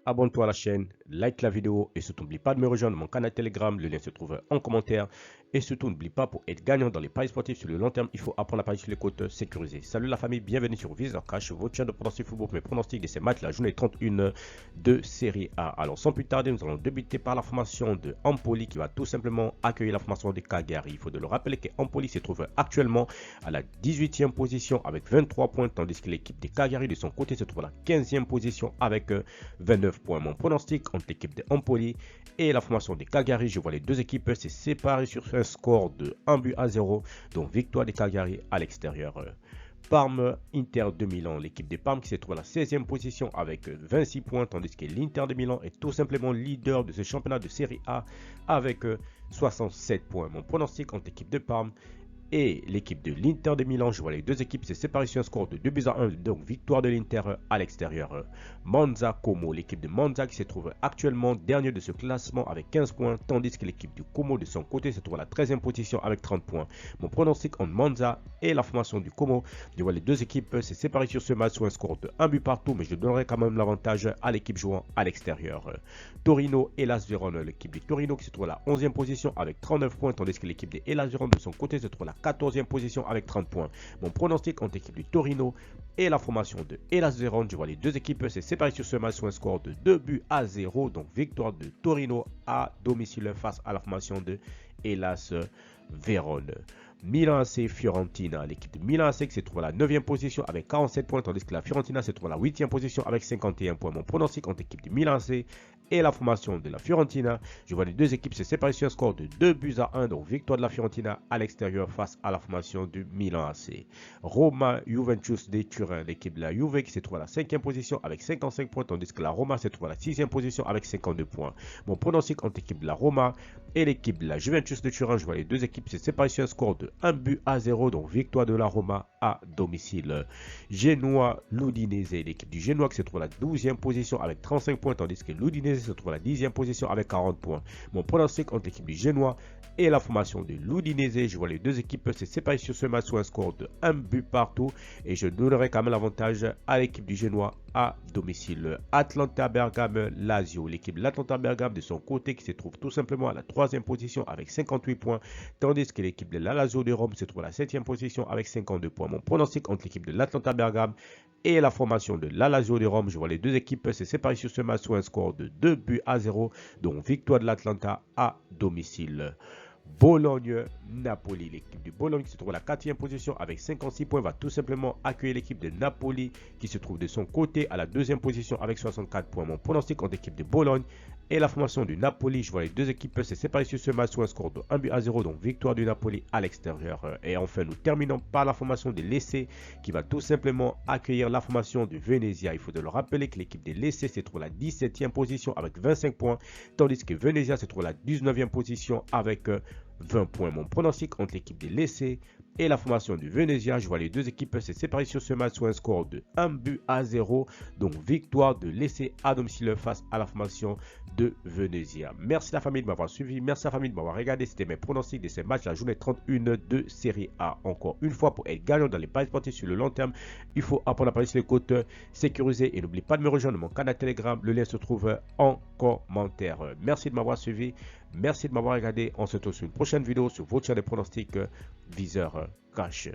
abonne-toi à la chaîne, like la vidéo et surtout n'oublie pas de me rejoindre mon canal Telegram. Le lien se trouve en commentaire. Et surtout n'oublie pas, pour être gagnant dans les paris sportifs sur le long terme, il faut apprendre à parier sur les côtes sécurisées. Salut la famille, bienvenue sur Viseur Cash, votre chaîne de pronostic football, mes pronostics de ces matchs, la journée 31 de Série A. Alors sans plus tarder, nous allons débuter par la formation de Empoli qui va tout simplement accueillir la formation de Cagliari. Il faut de le rappeler que Empoli se trouve actuellement à la 18e position avec 23 points, tandis que l'équipe de Cagliari de son côté se trouve à la 15e position avec 29 points. Mon pronostic entre l'équipe de Empoli et la formation de Cagliari, je vois les deux équipes se séparer sur un score de 1-0, donc victoire de Cagliari à l'extérieur. Parme, Inter de Milan, l'équipe de Parme qui se trouve à la 16e position avec 26 points, tandis que l'Inter de Milan est tout simplement leader de ce championnat de Série A avec 67 points. Mon pronostic entre l'équipe de Parme et l'équipe de l'Inter de Milan, je vois les deux équipes se séparer sur un score de 2-1, donc victoire de l'Inter à l'extérieur. Monza Como, l'équipe de Monza qui se trouve actuellement dernier de ce classement avec 15 points, tandis que l'équipe du Como de son côté se trouve à la 13e position avec 30 points. Mon pronostic entre Monza et la formation du Como, je vois les deux équipes se séparer sur ce match sur un score de 1 but partout, mais je donnerai quand même l'avantage à l'équipe jouant à l'extérieur. Torino et Hellas Vérone, l'équipe de Torino qui se trouve à la 11e position avec 39 points, tandis que l'équipe de Hellas Vérone de son côté se trouve à la 14e position avec 30 points. Mon pronostic entre l'équipe du Torino et la formation de Hellas Vérone, je vois les deux équipes se séparer sur ce match sur un score de 2-0, donc victoire de Torino à domicile face à la formation de Hellas Vérone. Milan AC Fiorentina, l'équipe de Milan AC qui se trouve à la 9e position avec 47 points, tandis que la Fiorentina se trouve à la 8e position avec 51 points. Mon pronostic entre l'équipe de Milan AC et la formation de la Fiorentina, je vois les deux équipes se séparer sur un score de 2-1, donc victoire de la Fiorentina à l'extérieur face à la formation du Milan AC. Roma Juventus de Turin, l'équipe de la Juve qui se trouve à la 5e position avec 55 points, tandis que la Roma se trouve à la 6e position avec 52 points. Mon pronostic entre l'équipe de la Roma et l'équipe de la Juventus de Turin, je vois les deux équipes se séparer sur un score de 1-0, donc victoire de la Roma à domicile. Genoa l'Udinese, l'équipe du Genoa qui se trouve à la 12e position avec 35 points, tandis que l'Udinese se trouve à la 10e position avec 40 points. Mon pronostic entre l'équipe du Genoa et la formation de l'Udinese, je vois les deux équipes se séparer sur ce match sur un score de 1 but partout, et je donnerai quand même l'avantage à l'équipe du Genoa à domicile. Atalanta Bergame Lazio, l'équipe de l'Atalanta Bergame de son côté qui se trouve tout simplement à la 3e position avec 58 points, tandis que l'équipe de la Lazio de Rome se trouve à la 7e position avec 52 points. Mon pronostic entre l'équipe de l'Atalanta Bergame et la formation de la Lazio de Rome, je vois les deux équipes se séparer sur ce match sur un score de 2-0, donc victoire de l'Atalanta à domicile. Bologne-Napoli, l'équipe de Bologne qui se trouve à la 4e position avec 56 points va tout simplement accueillir l'équipe de Napoli qui se trouve de son côté à la 2e position avec 64 points. Mon pronostic entre l'équipe de Bologne et la formation du Napoli, je vois les deux équipes se séparer sur ce match sur un score de 1-0, donc victoire du Napoli à l'extérieur. Et enfin, nous terminons par la formation de Lecce qui va tout simplement accueillir la formation de Venezia. Il faut de le rappeler que l'équipe de Lecce se trouve à la 17e position avec 25 points, tandis que Venezia se trouve à la 19e position avec 20 points. Mon pronostic entre l'équipe de Lecce et la formation du Venezia, je vois les deux équipes se séparer sur ce match sur un score de 1-0, donc victoire de Lecce à domicile face à la formation de Venezia. Merci la famille de m'avoir suivi, merci la famille de m'avoir regardé. C'était mes pronostics de ces matchs, la journée 31 de Série A. Encore une fois, pour être gagnant dans les paris sportifs sur le long terme, il faut apprendre à parier sur les côtes sécurisées et n'oublie pas de me rejoindre mon canal Telegram. Le lien se trouve en commentaire. Merci de m'avoir suivi, merci de m'avoir regardé. On se retrouve sur une prochaine vidéo sur votre chaîne de pronostics Viseur Cash.